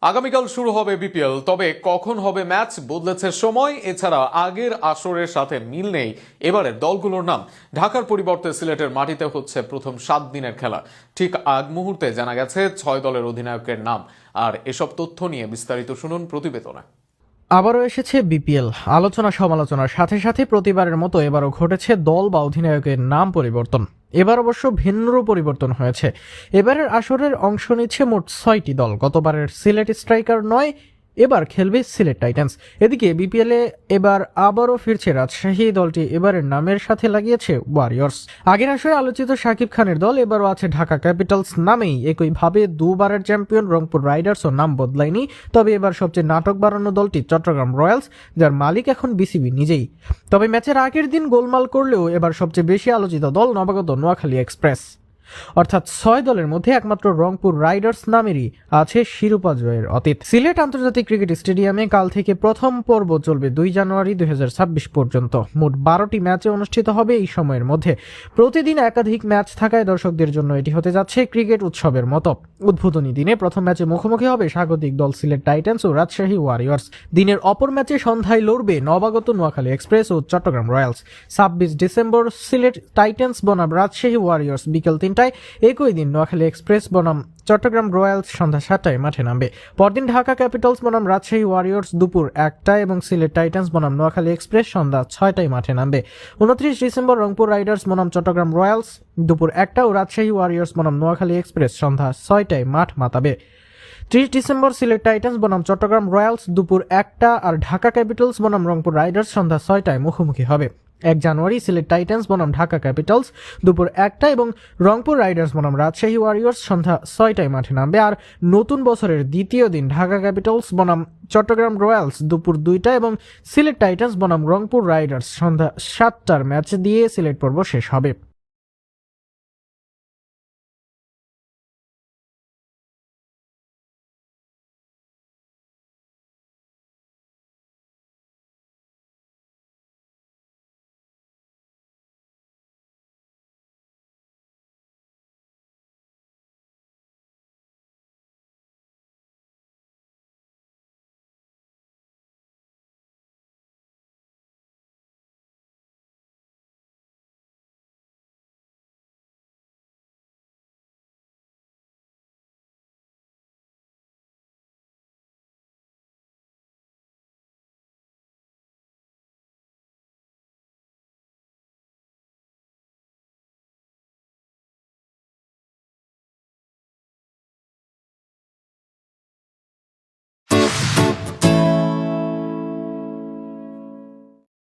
আগামীকাল শুরু হবে বিপিএল, তবে কখন হবে ম্যাচ বদলেছে সময়। এছাড়া আগের আসরের সাথে মিল নেই এবারের দলগুলোর নাম। ঢাকার পরিবর্তে সিলেটের মাটিতে হচ্ছে প্রথম 7 দিনের খেলা। ঠিক আগ মুহূর্তে জানা গেছে 6 দলের অধিনায়কের নাম। আর এসব তথ্য নিয়ে বিস্তারিত শুনুন প্রতিবেদনে। আবারও এসেছে বিপিএল। আলোচনা সমালোচনার সাথে সাথে প্রতিবারের মতো এবারও ঘটেছে দল বা অধিনায়কের নাম পরিবর্তন। এবার অবশ্য ভিন্নরূপ পরিবর্তন হয়েছে। এবারের আসরের অংশ নিচ্ছে মোট 6টি দল। গতবারের সিলেট স্ট্রাইকার নয়, এবার খেলবে সিলেট টাইটান্স। এদিকে বিপিএলে এবার আবারও ফিরছে রাজশাহী। দলটি এবারের নামের সাথে লাগিয়েছে ওয়ারিয়র্স। আগের আসরে আলোচিত শাকিব খানের দল এবারও আছে ঢাকা ক্যাপিটালস নামেই। একইভাবে দুবারের চ্যাম্পিয়ন রংপুর রাইডার্সও নাম বদলায়নি। তবে এবার সবচেয়ে নাটক বাড়ানো দলটি চট্টগ্রাম রয়্যালস, যার মালিক এখন বিসিবি নিজেই। তবে ম্যাচের আগের দিন গোলমাল করলেও এবার সবচেয়ে বেশি আলোচিত দল নবাগত নোয়াখালী এক্সপ্রেস। অর্থাৎ 6 দলের মধ্যে একমাত্র রংপুর রাইডার্স নামেরই আছে শিরোপা জয়ের অতীত। সিলেট আন্তর্জাতিক ক্রিকেট স্টেডিয়ামে কাল থেকে প্রথম পর্ব চলবে 2 জানুয়ারি 2026 পর্যন্ত। মোট 12টি ম্যাচে অনুষ্ঠিত হবে এই সময়ের মধ্যে। প্রতিদিন একাধিক ম্যাচ থাকায় দর্শকদের জন্য এটি হতে যাচ্ছে ক্রিকেট উৎসবের মতো। উদ্বোধনী দিনে প্রথম ম্যাচে মুখোমুখি হবে স্বাগতিক দল সিলেট টাইটান্স ও রাজশাহী ওয়ারিয়র্স। দিনের অপর ম্যাচে সন্ধ্যায় লড়বে নবাগত নোয়াখালী এক্সপ্রেস ও Chattogram Royals. 26 December Sylhet Titans বনাম রাজশাহী ওয়ারিয়র্স বিকেল 3টায়। একই দিন নোয়াখালী এক্সপ্রেস বনাম চট্টগ্রাম রয়্যালস সন্ধ্যা 7টায় মাঠে নামবে। পরদিন ঢাকা ক্যাপিটালস বনাম রাজশাহী ওয়ারিয়র্স দুপুর 1টায় এবং সিলেট টাইটান্স বনাম নোয়াখালী এক্সপ্রেস সন্ধ্যা 6টায় মাঠে নামবে। 29 ডিসেম্বর রংপুর রাইডার্স বনাম চট্টগ্রাম রয়্যালস দুপুর 1টা ও রাজশাহী ওয়ারিয়র্স বনাম নোয়াখালী এক্সপ্রেস সন্ধ্যা 6টায় মাঠ মাতাবে। 30 ডিসেম্বর সিলেট টাইটান্স বনাম চট্টগ্রাম রয়্যালস দুপুর 1টা আর ঢাকা ক্যাপিটালস বনাম রংপুর রাইডার্স সন্ধ্যা 6টায় মুখোমুখি হবে। 1 জানুয়ারি সিলেট টাইটান্স বনাম ঢাকা ক্যাপিটালস দুপুর 1টা এবং রংপুর রাইডার্স বনাম রাজশাহী ওয়ারিয়র্স সন্ধ্যা 6টায় মাঠে নামবে। আর নতুন বছরের দ্বিতীয় দিন ঢাকা ক্যাপিটালস বনাম চট্টগ্রাম রয়্যালস দুপুর 2টা এবং সিলেট টাইটান্স বনাম রংপুর রাইডার্স সন্ধ্যা 7টার ম্যাচ দিয়ে সিলেট পর্ব শেষ হবে।